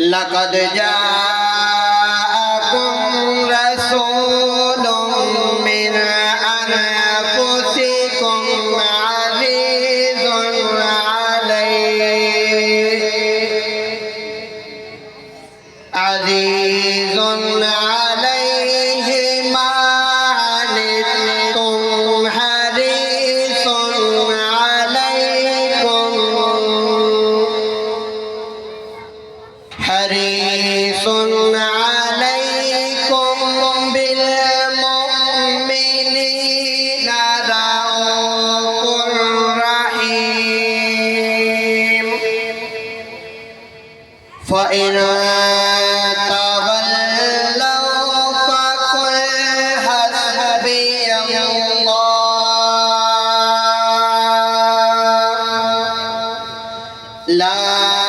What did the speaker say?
لقد جاءكم رسول من أنفسكم عزيز عليه ما عنتم حريص عليكم بالمؤمنين رءوف رحيم فإن تولوا فقل حسبي الله لا